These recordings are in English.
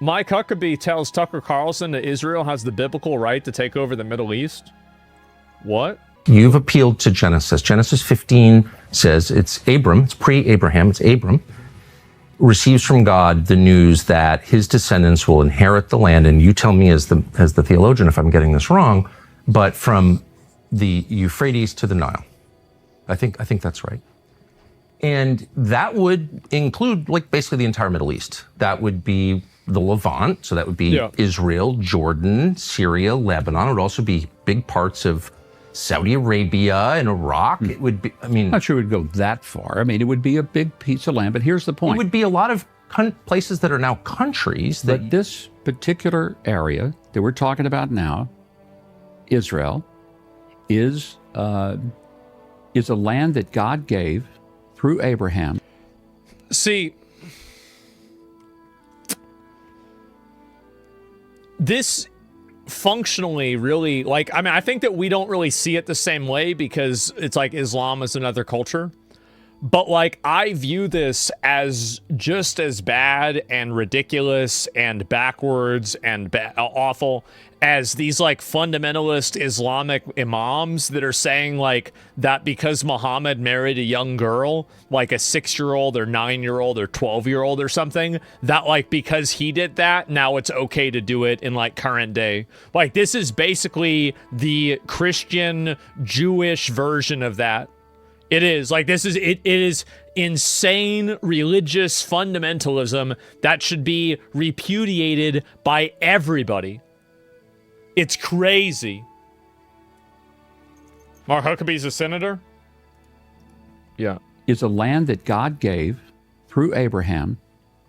Mike Huckabee tells Tucker Carlson that Israel has the biblical right to take over the Middle East. What? You've appealed to Genesis. Genesis 15 says it's Abram, it's pre-Abraham, it's Abram, receives from God the news that his descendants will inherit the land. And you tell me as the theologian if I'm getting this wrong, but from the Euphrates to the Nile. I think that's right. And that would include like basically the entire Middle East. That would be the Levant. So that would be Israel, Jordan, Syria, Lebanon. It would also be big parts of Saudi Arabia and Iraq. It would be, I mean, I'm not sure it would go that far. I mean, it would be a big piece of land, but here's the point. It would be a lot of places that are now countries. But this particular area that we're talking about now, Israel, is a land that God gave through Abraham. See, this functionally really, like, I mean, I think that we don't really see it the same way because it's like Islam is another culture. But like, I view this as just as bad and ridiculous and backwards and awful as these like fundamentalist Islamic imams that are saying like that because Muhammad married a young girl, like a 6-year-old or 9-year-old or 12-year-old or something, that like because he did that, now it's okay to do it in like current day. Like this is basically the Christian Jewish version of that. It is like this is it is insane religious fundamentalism that should be repudiated by everybody. It's crazy. Mark Huckabee's a senator? Yeah. Is a land that God gave through Abraham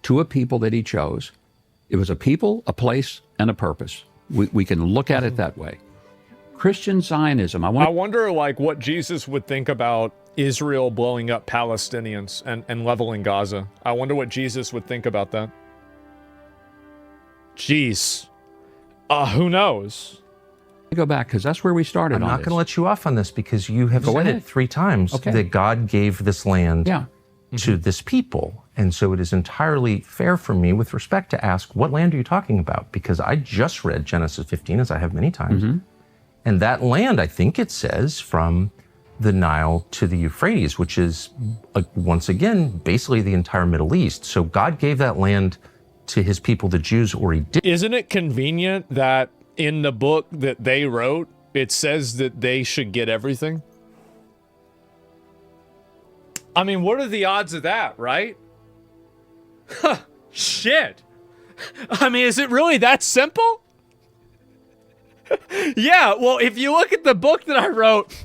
to a people that he chose. It was a people, a place, and a purpose. We can look at it that way. Christian Zionism. I wonder like what Jesus would think about Israel blowing up Palestinians and leveling Gaza. I wonder what Jesus would think about that. Jeez. Who knows? Go back because that's where we started. I'm not going to let you off on this because you have said it 3 times that God gave this land to this people. And so it is entirely fair for me with respect to ask, what land are you talking about? Because I just read Genesis 15, as I have many times. And that land, I think it says, from the Nile to the Euphrates, which is, once again, basically the entire Middle East. So God gave that land to his people, the Jews, or he did. Isn't it convenient that in the book that they wrote, it says that they should get everything? I mean, what are the odds of that, right? Shit. I mean, is it really that simple? Yeah, well, if you look at the book that I wrote,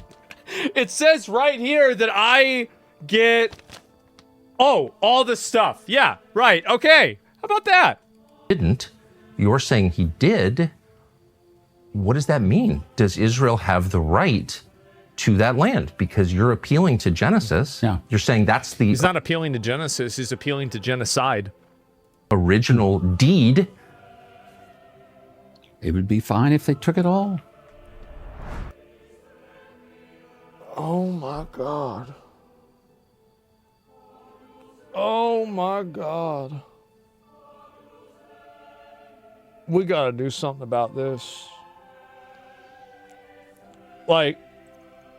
it says right here that I get, all the stuff. Yeah, right, okay. How about that? Didn't. You're saying he did. What does that mean? Does Israel have the right to that land? Because you're appealing to Genesis. Yeah. You're saying that's the... He's not appealing to Genesis, he's appealing to genocide. Original deed. It would be fine if they took it all. Oh my God. Oh my God. We gotta do something about this. Like,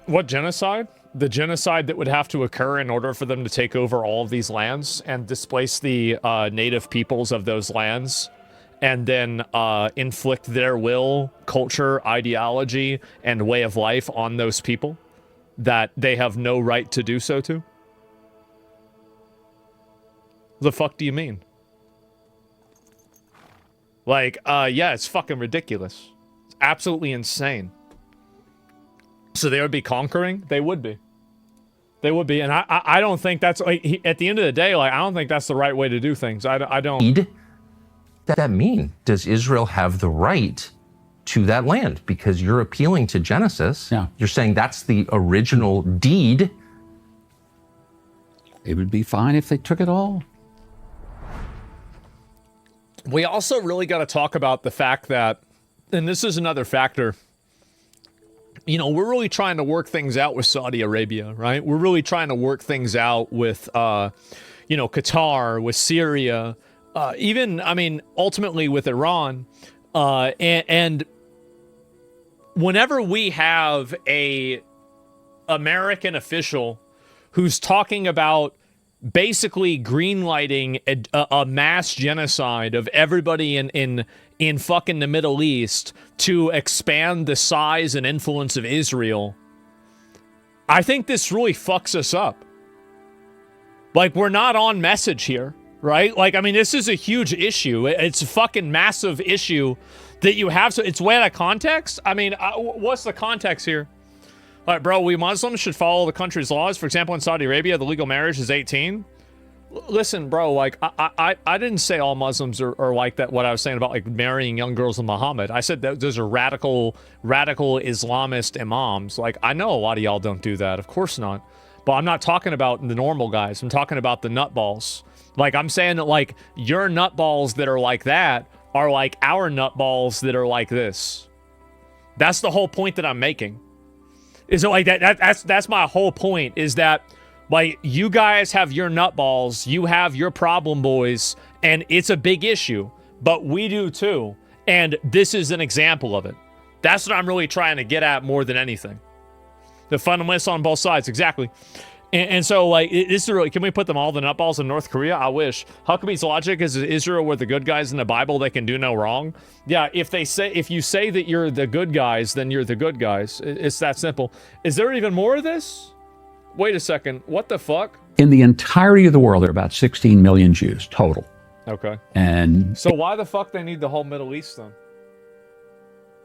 what genocide? The genocide that would have to occur in order for them to take over all of these lands and displace the native peoples of those lands, and then inflict their will, culture, ideology, and way of life on those people that they have no right to do so to? The fuck do you mean? Like, yeah, it's fucking ridiculous. It's absolutely insane. So they would be conquering? They would be. They would be, and I don't think that's, like, at the end of the day, like, I don't think that's the right way to do things. I don't... What does that mean? Does Israel have the right to that land? Because you're appealing to Genesis. Yeah. You're saying that's the original deed. It would be fine if they took it all. We also really got to talk about the fact that, and this is another factor, you know, we're really trying to work things out with Saudi Arabia, right? We're really trying to work things out with, you know, Qatar, with Syria, even, I mean, ultimately with Iran, and whenever we have a American official who's talking about basically greenlighting a mass genocide of everybody in fucking the Middle East to expand the size and influence of Israel, I think this really fucks us up. Like, we're not on message here, right? Like, I mean, this is a huge issue. It's a fucking massive issue that you have. So it's way out of context. I mean, what's the context here? All right, bro, we Muslims should follow the country's laws. For example, in Saudi Arabia, the legal marriage is 18. Listen, bro, like, I didn't say all Muslims are like that, what I was saying about, like, marrying young girls with Muhammad. I said that those are radical Islamist imams. Like, I know a lot of y'all don't do that. Of course not. But I'm not talking about the normal guys. I'm talking about the nutballs. Like, I'm saying that, like, your nutballs that are like that are like our nutballs that are like this. That's the whole point that I'm making. Is it like that's my whole point, is that, like, you guys have your nutballs, you have your problem boys, and it's a big issue, but we do too. And this is an example of it. That's what I'm really trying to get at more than anything. The fundamentalists on both sides, exactly. And so, like, this is really, can we put them all the nutballs in North Korea? I wish. Huckabee's logic is Israel were the good guys in the Bible, they can do no wrong. Yeah, if you say that you're the good guys, then you're the good guys. It's that simple. Is there even more of this? Wait a second. What the fuck? In the entirety of the world, there are about 16 million Jews total. Okay. And so why the fuck they need the whole Middle East then?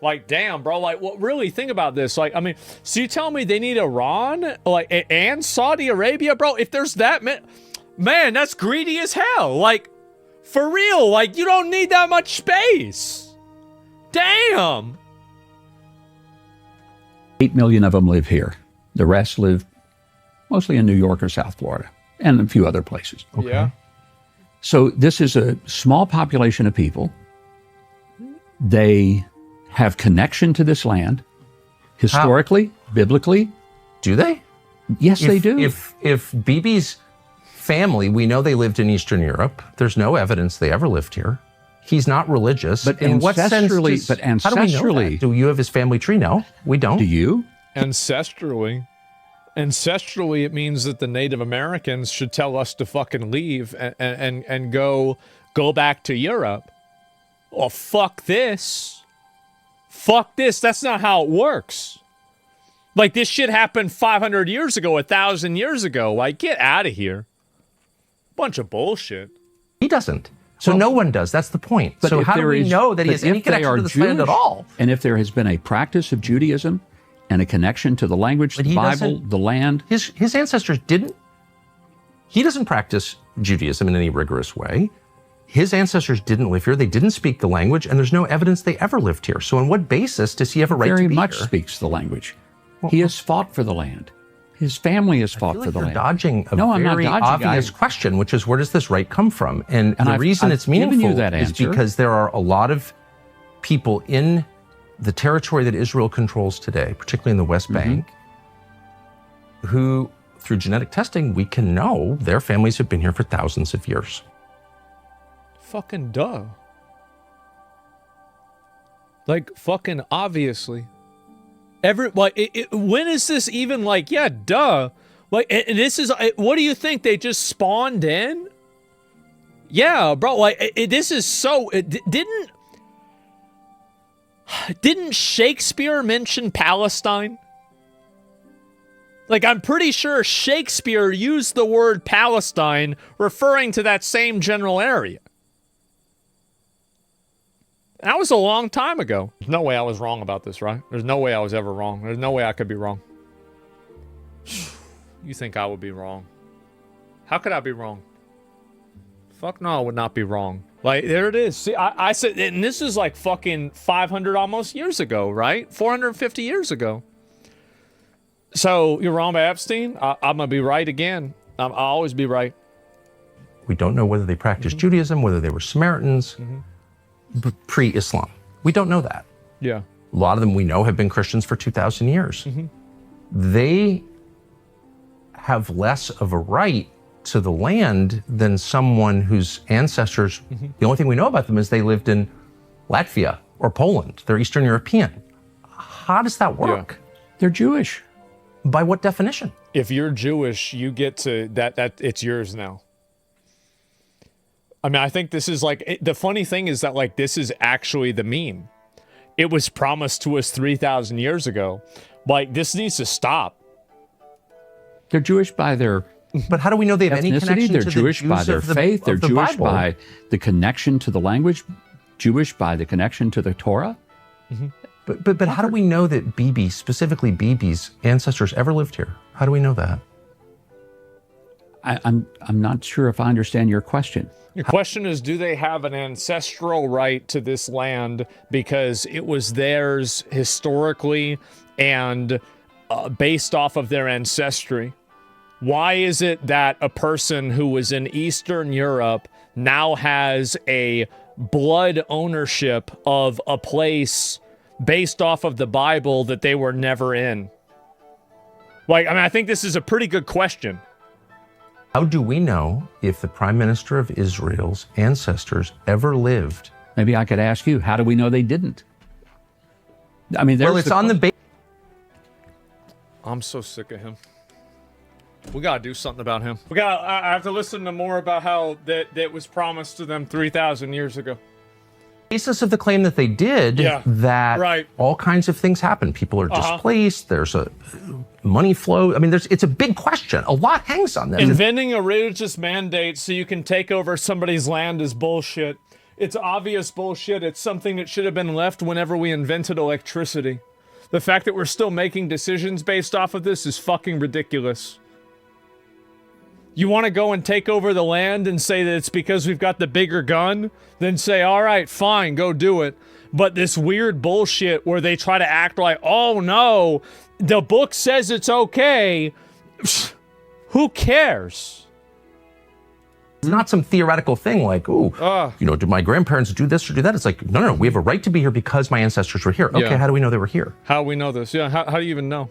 Like, damn, bro. Like, what? Really, think about this. Like, I mean, so you tell me they need Iran, like, and Saudi Arabia, bro? If there's that, man, that's greedy as hell. Like, for real. Like, you don't need that much space. Damn. 8 million of them live here. The rest live mostly in New York or South Florida and a few other places. Okay. Yeah. So this is a small population of people. They have connection to this land, historically, biblically. Do they? Yes, they do. If Bibi's family, we know they lived in Eastern Europe. There's no evidence they ever lived here. He's not religious. But in what sense? How do we know that? Do you have his family tree? No, we don't. Do you? Ancestrally, it means that the Native Americans should tell us to fucking leave and go back to Europe. Well, fuck this. Fuck this. That's not how it works. Like, this shit happened 500 years ago, 1,000 years ago. Like, get out of here. Bunch of bullshit. He doesn't. So no one does. That's the point. But so how do we know that he has any connection to this land at all? And if there has been a practice of Judaism and a connection to the language, the Bible, the land. His ancestors didn't. He doesn't practice Judaism in any rigorous way. His ancestors didn't live here. They didn't speak the language, and there's no evidence they ever lived here. So on what basis does he have a right to be here? Very much speaks the language. Well, he has fought for the land. His family has fought for the land. You're dodging a very obvious question, which is, where does this right come from? And the reason it's meaningful is because there are a lot of people in the territory that Israel controls today, particularly in the West Bank, who, through genetic testing, we can know their families have been here for thousands of years. Fucking duh. Like, fucking obviously. When is this even like, yeah, duh. Like, this is, what do you think? They just spawned in? Yeah, bro, like, this is so, didn't Shakespeare mention Palestine? Like, I'm pretty sure Shakespeare used the word Palestine referring to that same general area. That was a long time ago. There's no way I was wrong about this, right? There's no way I was ever wrong. There's no way I could be wrong. You think I would be wrong? How could I be wrong? Fuck no, I would not be wrong. Like, there it is. See, I said, and this is like fucking 500 almost years ago, right? 450 years ago. So, you're wrong by Epstein? I'm going to be right again. I'll always be right. We don't know whether they practiced Judaism, whether they were Samaritans. Pre-Islam. We don't know that. Yeah. A lot of them we know have been Christians for 2,000 years. They have less of a right to the land than someone whose ancestors, the only thing we know about them is they lived in Latvia or Poland. They're Eastern European. How does that work? They're Jewish. By what definition? If you're Jewish, you get to that it's yours now. I mean, I think this is like, the funny thing is that like this is actually the meme. It was promised to us 3,000 years ago. Like, this needs to stop. They're Jewish by their But how do we know they have any ethnicity. connection They're to Jewish the by Jews their of the, faith. They're of the Jewish Bible? by the connection to the language. Jewish by the connection to the Torah. But how do we know that Bibi, specifically Bibi's ancestors, ever lived here? How do we know that? I'm not sure if I understand your question. Your question is, do they have an ancestral right to this land because it was theirs historically and based off of their ancestry? Why is it that a person who was in Eastern Europe now has a blood ownership of a place based off of the Bible that they were never in? Like, I mean, I think this is a pretty good question. How do we know if the Prime Minister of Israel's ancestors ever lived? Maybe I could ask you, how do we know they didn't? I mean, Well, it's on the base. I'm so sick of him. We gotta do something about him. I have to listen to more about how that was promised to them 3,000 years ago. Basis of the claim that they did, that all kinds of things happen. People are displaced. There's a money flow. I mean, it's a big question. A lot hangs on this. Inventing a religious mandate so you can take over somebody's land is bullshit. It's obvious bullshit. It's something that should have been left whenever we invented electricity. The fact that we're still making decisions based off of this is fucking ridiculous. You want to go and take over the land and say that it's because we've got the bigger gun? Then say, all right, fine, go do it. But this weird bullshit where they try to act like, oh no, the book says it's okay. Who cares? It's not some theoretical thing like, oh, did my grandparents do this or do that? It's like, no, we have a right to be here because my ancestors were here. Okay, how do we know they were here? How do we know this? Yeah, how do you even know?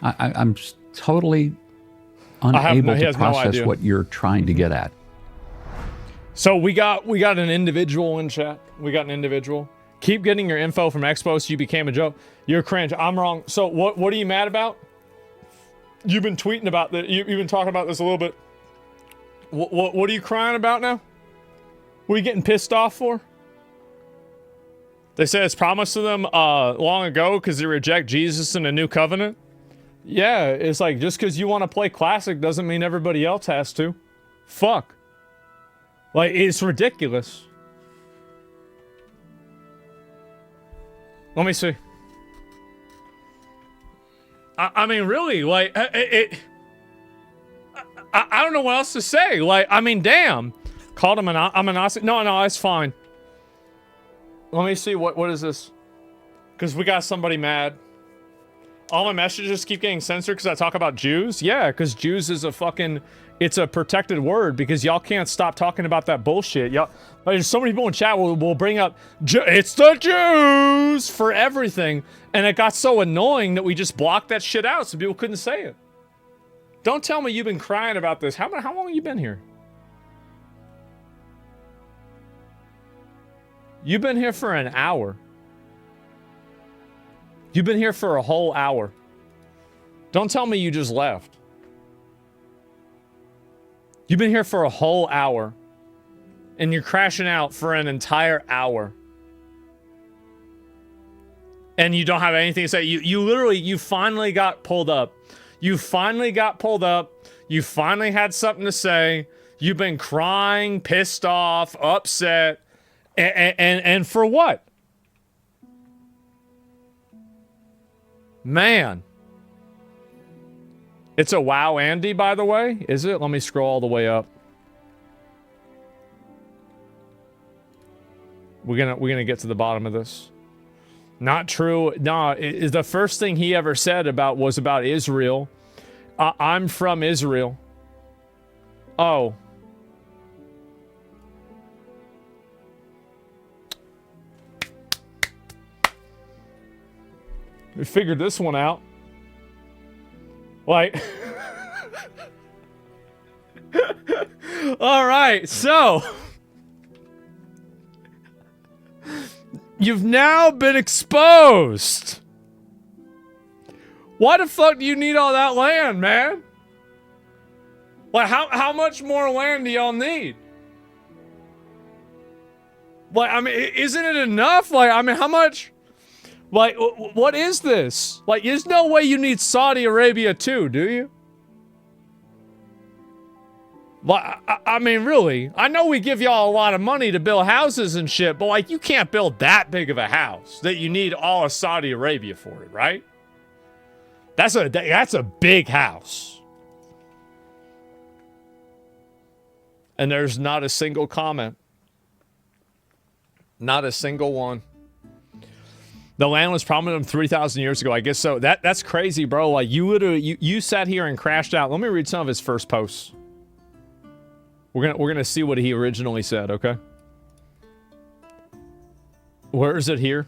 I'm totally unable to process what you're trying to get at. So we got an individual in chat. We got an individual. Keep getting your info from Expo so you became a joke. You're cringe. I'm wrong. So what are you mad about? You've been tweeting about that. You've been talking about this a little bit. What are you crying about now? What are you getting pissed off for? They said it's promised to them long ago because they reject Jesus in a new covenant. Yeah, it's like just because you want to play classic doesn't mean everybody else has to. Fuck. Like, it's ridiculous. Let me see. I mean, really, like, I don't know what else to say. Like, I mean, damn. Called him I'm an Aussie. No, it's fine. Let me see, what is this? Because we got somebody mad. All my messages keep getting censored because I talk about Jews? Yeah, because Jews is it's a protected word because y'all can't stop talking about that bullshit. Y'all, there's so many people in chat will bring up, it's the Jews for everything. And it got so annoying that we just blocked that shit out so people couldn't say it. Don't tell me you've been crying about this. How long have you been here? You've been here for an hour. You've been here for a whole hour. Don't tell me you just left. You've been here for a whole hour. And you're crashing out for an entire hour. And you don't have anything to say. You finally got pulled up. You finally got pulled up. You finally had something to say. You've been crying, pissed off, upset. And for what? Man. It's a wow Andy, by the way. Is it? Let me scroll all the way up. We're gonna get to the bottom of this. Not true. No, the first thing he ever said was about Israel. I'm from Israel. Oh. We figured this one out. Like, All right, so you've now been exposed. Why the fuck do you need all that land, man? Like, how much more land do y'all need? Like, I mean, isn't it enough? Like, I mean, how much? Like, what is this? Like, there's no way you need Saudi Arabia too, do you? Like, I mean, really? I know we give y'all a lot of money to build houses and shit, but like, you can't build that big of a house that you need all of Saudi Arabia for it, right? That's a big house. And there's not a single comment. Not a single one. The land was promised them 3,000 years ago. I guess so. That's crazy, bro. Like, you literally, you sat here and crashed out. Let me read some of his first posts. We're gonna see what he originally said, okay? Where is it here?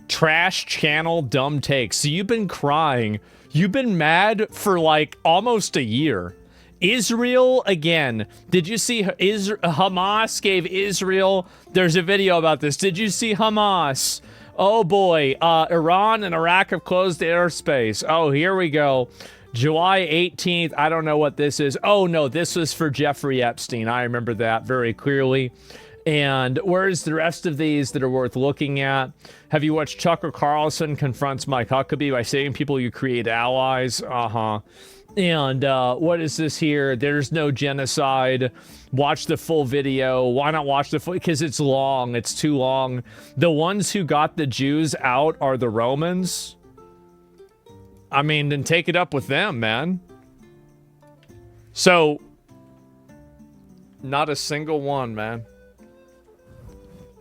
Trash channel, dumb takes. So you've been crying. You've been mad for like almost a year. Israel again. Did you see Hamas gave Israel? There's a video about this. Did you see Hamas? Oh boy. Iran and Iraq have closed airspace. Oh, here we go. July 18th. I don't know what this is. Oh no, this was for Jeffrey Epstein. I remember that very clearly. And where's the rest of these that are worth looking at? Have you watched Tucker Carlson confronts Mike Huckabee by saying people you create allies? And what is this here? There's no genocide. Watch the full video. Why not watch the full? Because it's long. It's too long. The ones who got the Jews out are the Romans. I mean, then take it up with them, man. So, not a single one, man.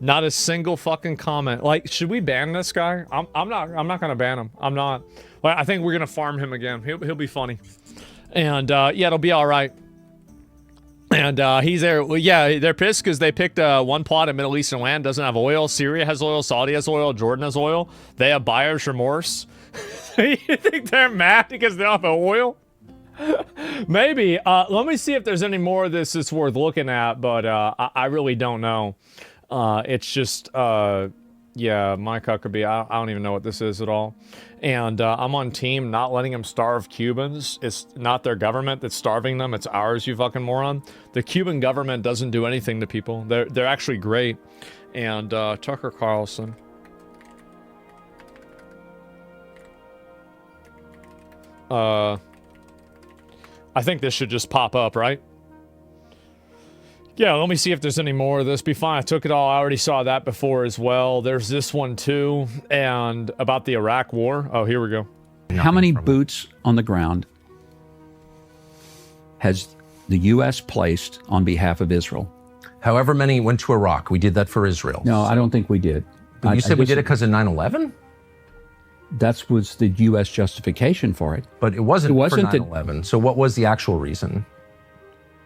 Not a single fucking comment. Like, should we ban this guy? I'm not gonna ban him. I'm not. Well, I think we're gonna farm him again. He'll be funny. And yeah, it'll be all right. And he's there. Well, yeah, they're pissed because they picked one plot of Middle Eastern land doesn't have oil. Syria has oil. Saudi has oil. Jordan has oil. They have buyer's remorse. You think they're mad because they don't have oil? Maybe. Let me see if there's any more of this that's worth looking at, but I really don't know. It's just, yeah, Mike Huckabee, I don't even know what this is at all. And I'm on team not letting them starve Cubans. It's not their government that's starving them. It's ours, you fucking moron. The Cuban government doesn't do anything to people. They're actually great. And Tucker Carlson. I think this should just pop up, right? Yeah, let me see if there's any more of this. Be fine. I took it all. I already saw that before as well. There's this one too. And about the Iraq war. Oh, here we go. How many boots on the ground has the U.S. placed on behalf of Israel? However many went to Iraq. We did that for Israel. No, I don't think we did. But you said we did it because of 9/11? That was the U.S. justification for it. But it wasn't for 9/11. So what was the actual reason?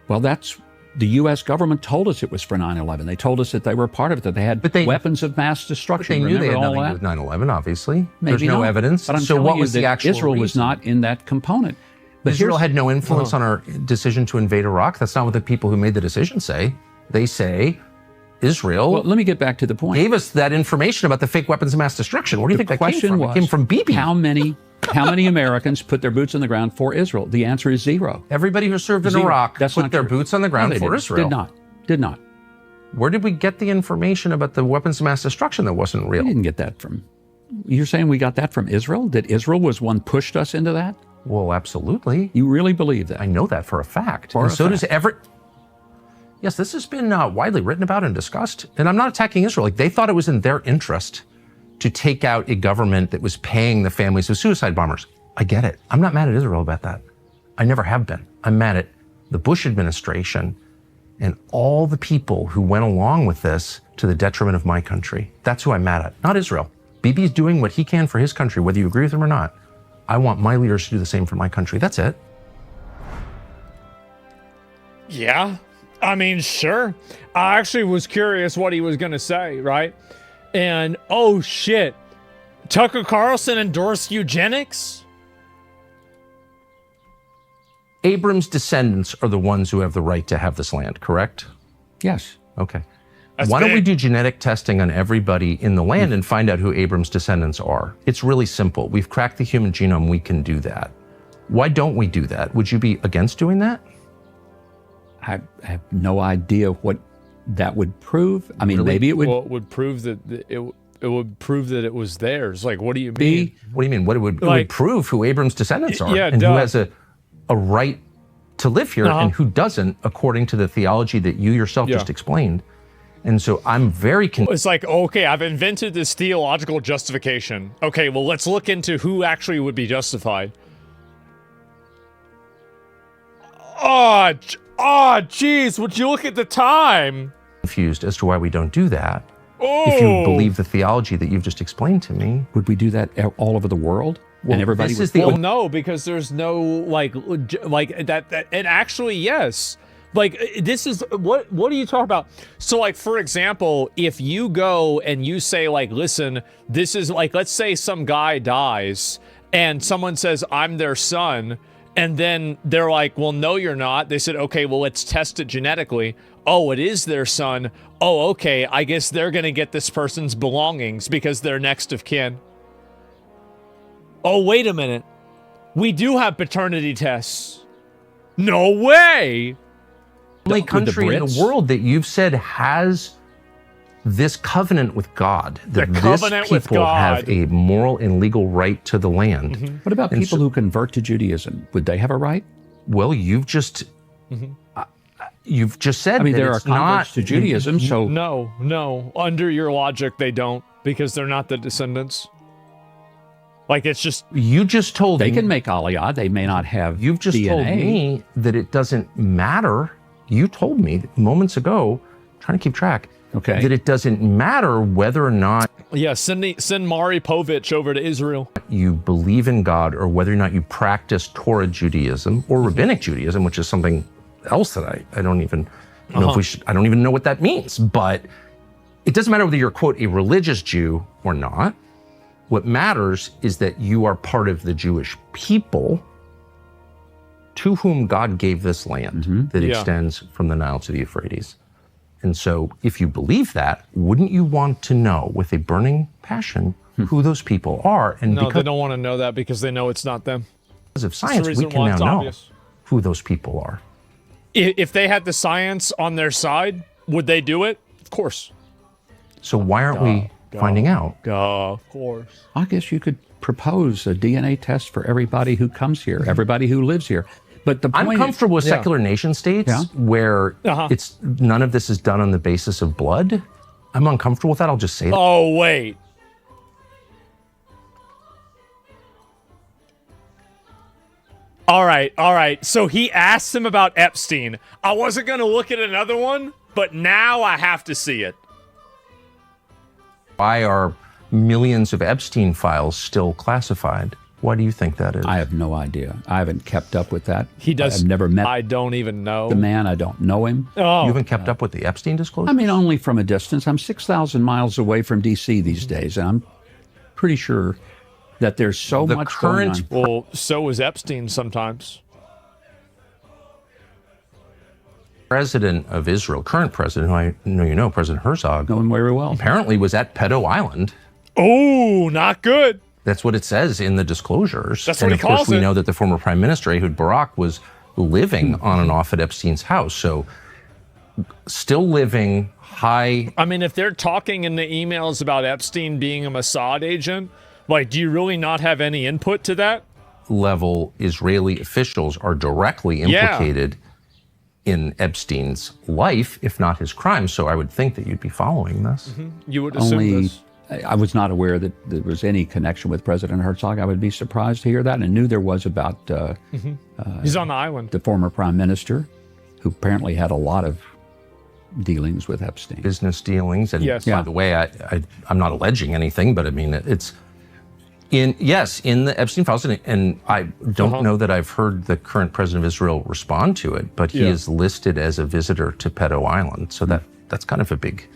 Well, that's... The U.S. government told us it was for 9/11. They told us that they were part of it, that they had weapons of mass destruction. But they knew they had nothing to do with 9/11, obviously. Maybe There's no evidence. But I'm so what was the actual Israel reason? was not in that component. But Israel had no influence on our decision to invade Iraq. That's not what the people who made the decision say. They say Israel. Well, let me get back to the point. Gave us that information about the fake weapons of mass destruction. Where do you think that came from? Was, it came from Bibi. How many Americans put their boots on the ground for Israel? The answer is zero. Everybody who served in Iraq put their boots on the ground for Israel. Did not. Where did we get the information about the weapons of mass destruction that wasn't real? We didn't get that from... You're saying we got that from Israel? That Israel was one pushed us into that? Well, absolutely. You really believe that? I know that for a fact. And so does every... Yes, this has been widely written about and discussed. And I'm not attacking Israel. Like, they thought it was in their interest to take out a government that was paying the families of suicide bombers. I get it. I'm not mad at Israel about that. I never have been. I'm mad at the Bush administration and all the people who went along with this to the detriment of my country. That's who I'm mad at, not Israel. Bibi's doing what he can for his country, whether you agree with him or not. I want my leaders to do the same for my country. That's it. Yeah, I mean, sure. I actually was curious what he was going to say, right? And, oh shit, Tucker Carlson endorsed eugenics? Abram's descendants are the ones who have the right to have this land, correct? Yes. Okay. That's Why don't we big. do genetic testing on everybody in the land and find out who Abram's descendants are? It's really simple. We've cracked the human genome. We can do that. Why don't we do that? Would you be against doing that? I have no idea what that would prove. I mean, Really? maybe it would Well, it would prove that it would prove that it was theirs. Like, what do you be. mean? What do you mean? It would Like- prove who Abram's descendants are Yeah, and duh. who has a right to live here and who doesn't, according to the theology that you yourself just explained. And so I'm very It's like, okay, I've invented this theological justification. Okay, well, let's look into who actually would be justified. Oh, jeez, would you look at the time? confused as to why we don't do that. Oh, If you believe the theology that you've just explained to me, Would we do that all over the world? And everybody this would is the well, no, because there's no like that. And actually, yes. Like this is what are you talking about? So like for example, if you go and you say like, listen, this is like, let's say some guy dies and someone says I'm their son, and then they're like, well, no, you're not. They said, okay, well, let's test it genetically. Oh, it is their son. Oh, okay, I guess they're gonna get this person's belongings because they're next of kin. Oh, wait a minute. We do have paternity tests. No way. only With the country in the Brits? world that you've said has this covenant with God, that The this covenant with people have God. a moral and legal right to the land. What about And people so- who convert to Judaism? Would they have a right? Well, you've just said I mean, that there are it's converts not to Judaism, so No. Under your logic, they don't because they're not the descendants. Like it's just You just told they me. can make aliyah. They may not have You've just DNA. told me that it doesn't matter. You told me moments ago, trying to keep track, Okay. that it doesn't matter whether or not send Mari Povich over to Israel. you believe in God or whether or not you practice Torah Judaism or Rabbinic Judaism, which is something else that I don't even know if we should, I don't even know what that means. But it doesn't matter whether you're, quote, a religious Jew or not. What matters is that you are part of the Jewish people to whom God gave this land that Yeah. extends from the Nile to the Euphrates. And so if you believe that, wouldn't you want to know with a burning passion who those people are? And No, they because don't want to know that because they know it's not them. of That's the science, we reason can why now it's know obvious. who those people are. If they had the science on their side, would they do it? Of course. So why aren't we finding out? Of course. I guess you could propose a DNA test for everybody who comes here, everybody who lives here. But the point I'm comfortable with secular nation states Yeah. where it's none of this is done on the basis of blood. I'm uncomfortable with that. I'll just say that. Oh, wait. All right. So he asked him about Epstein. I wasn't going to look at another one, but now I have to see it. Why are millions of Epstein files still classified? Why do you think that is? I have no idea. I haven't kept up with that. He does. I've never met I don't even know. the man. I don't know him. Oh, You haven't kept up with the Epstein disclosure? I mean, only from a distance. I'm 6,000 miles away from D.C. these days, and I'm pretty sure that there's so The much current- going on. well, so is Epstein sometimes. President of Israel, current president, who I know you know, President Herzog, Knowing very well. apparently was at Pedo Island. Oh, not good. That's what it says in the disclosures. That's and what he of course, calls we it. know that the former Prime Minister, Ehud Barak, was living on and off at Epstein's house. So still living high. I mean, if they're talking in the emails about Epstein being a Mossad agent, like, do you really not have any input to that? Level Israeli officials are directly Yeah. implicated in Epstein's life, if not his crime. So I would think that you'd be following this. You would assume Only, this. I was not aware that there was any connection with President Herzog. I would be surprised to hear that, and I knew there was about He's on the island. the former prime minister, who apparently had a lot of dealings with Epstein. Business dealings. And Yes. by Yeah. the way, I'm not alleging anything, but I mean, it's in the Epstein files. And I don't know that I've heard the current president of Israel respond to it, but he Yeah. is listed as a visitor to Pedo Island. So that's kind of a big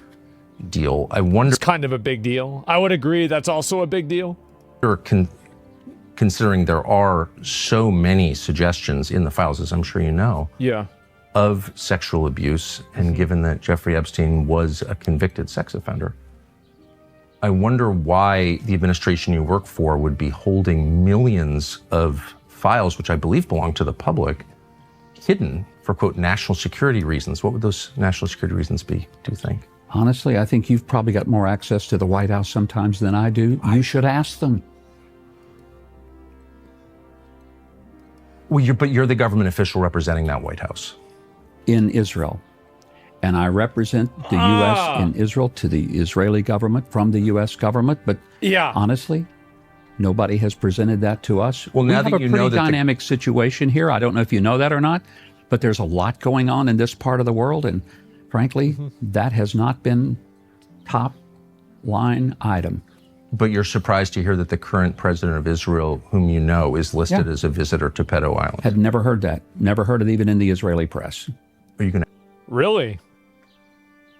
deal. I wonder It's kind of a big deal. I would agree that's also a big deal. considering there are so many suggestions in the files, as I'm sure you know, Yeah. of sexual abuse, and given that Jeffrey Epstein was a convicted sex offender, I wonder why the administration you work for would be holding millions of files, which I believe belong to the public, hidden for, quote, national security reasons. What would those national security reasons be, do you think? Honestly, I think you've probably got more access to the White House sometimes than I do. You should ask them. Well, but you're the government official representing that White House. In Israel. And I represent the U.S. in Israel to the Israeli government from the U.S. government. But honestly, nobody has presented that to us. Well, now we have that you a pretty know that dynamic situation here. I don't know if you know that or not, but there's a lot going on in this part of the world. And frankly, that has not been top line item. But you're surprised to hear that the current president of Israel, whom you know, is listed as a visitor to Pedo Island. Had never heard that. Never heard it even in the Israeli press. Are you going to? Really?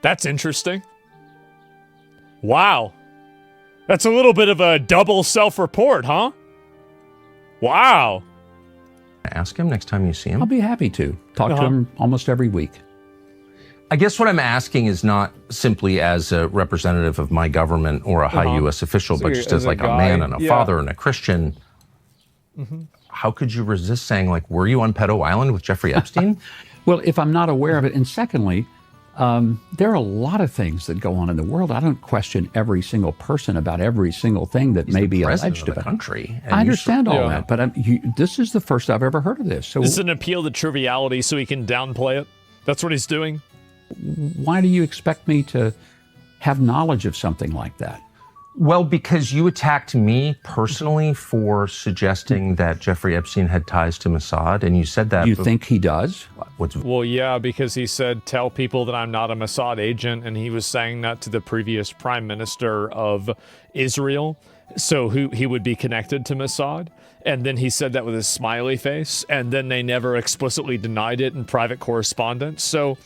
That's interesting. Wow. That's a little bit of a double self-report, huh? Wow. Ask him next time you see him? I'll be happy to. Talk to him almost every week. I guess what I'm asking is not simply as a representative of my government or a high U.S. official, So but just as as like a man and a father and a Christian. How could you resist saying, like, were you on Pedo Island with Jeffrey Epstein? Well, if I'm not aware of it, and secondly, there are a lot of things that go on in the world. I don't question every single person about every single thing that may be alleged of the about. Country. I understand all that, but this is the first I've ever heard of this. So This is an appeal to triviality so he can downplay it. That's what he's doing. why do you expect me to have knowledge of something like that? Well, because you attacked me personally for suggesting that Jeffrey Epstein had ties to Mossad, and you said that. You think he does? Well, yeah, because he said, tell people that I'm not a Mossad agent, and he was saying that to the previous prime minister of Israel, so he would be connected to Mossad. And then he said that with his smiley face, and then they never explicitly denied it in private correspondence. So,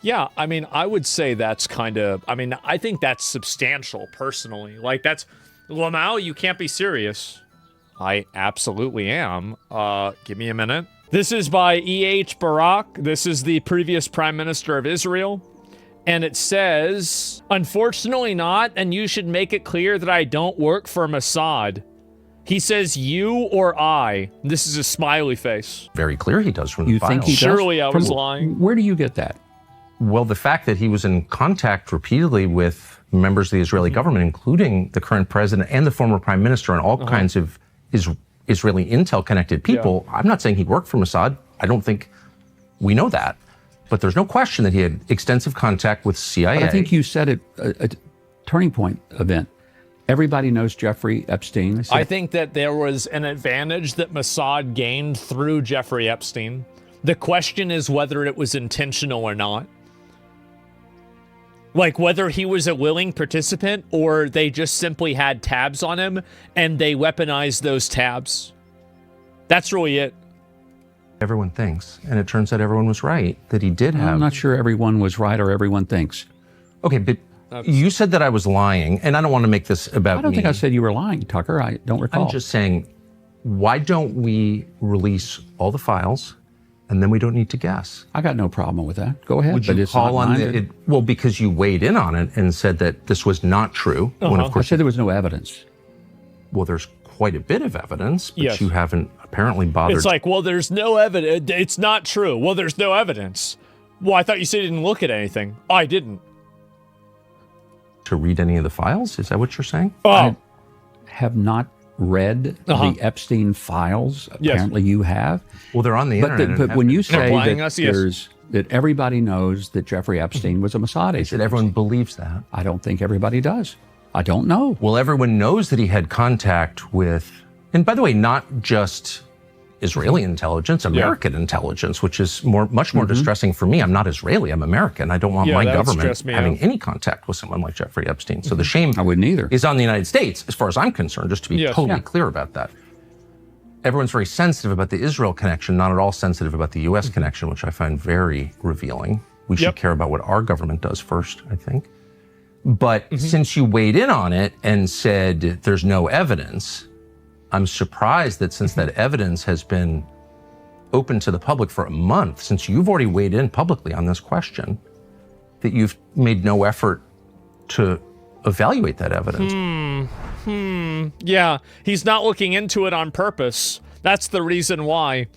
yeah, I mean, I would say that's kind of, I mean, I think that's substantial, personally. Like, that's, Lamau, you can't be serious. I absolutely am. Give me a minute. This is by E.H. Barak. This is the previous prime minister of Israel. And it says, unfortunately not, and you should make it clear that I don't work for Mossad. He says you or I. This is a smiley face. Very clear he does from the You files. think he does? Surely I was lying. Where do you get that? Well, the fact that he was in contact repeatedly with members of the Israeli government, including the current president and the former prime minister, and all kinds of Israeli intel-connected people, I'm not saying he worked for Mossad. I don't think we know that. But there's no question that he had extensive contact with CIA. But I think you said it, a turning point event. Everybody knows Jeffrey Epstein. I think that there was an advantage that Mossad gained through Jeffrey Epstein. The question is whether it was intentional or not. Like whether he was a willing participant or they just simply had tabs on him and they weaponized those tabs. That's really it. Everyone thinks, and it turns out everyone was right, that he did have. I'm not sure everyone was right or everyone thinks. Okay, but you said that I was lying, and I don't want to make this about me. I don't think I said you were lying, Tucker. I don't recall. I'm just saying, why don't we release all the files, and then we don't need to guess? I got no problem with that. Go ahead. Would but you it's call not on mine. well, because you weighed in on it and said that this was not true. When of I course, said there was no evidence. well, there's quite a bit of evidence, but Yes. you haven't apparently bothered. It's like, well, there's no evidence. It's not true. Well, there's no evidence. Well, I thought you said you didn't look at anything. Oh, I didn't. to read any of the files. Is that what you're saying? Oh, I have not read the Epstein files. Yes. Apparently you have. Well, they're on the But, internet. but when you say Implying that us, yes. that everybody knows that Jeffrey Epstein was a Mossad agent, that everyone believes that. I don't think everybody does. I don't know. Well, everyone knows that he had contact with, and by the way, not just Israeli intelligence, American intelligence, which is much more distressing for me. I'm not Israeli, I'm American. I don't want Yeah, my that would government stress me having out. any contact with someone like Jeffrey Epstein. So the shame I wouldn't either. is on the United States, as far as I'm concerned, just to be Yes. totally Yeah. clear about that. Everyone's very sensitive about the Israel connection, not at all sensitive about the U.S. connection, which I find very revealing. We should care about what our government does first, I think. But since you weighed in on it and said there's no evidence, I'm surprised that since that evidence has been open to the public for a month, since you've already weighed in publicly on this question, that you've made no effort to evaluate that evidence. Yeah, he's not looking into it on purpose. That's the reason why.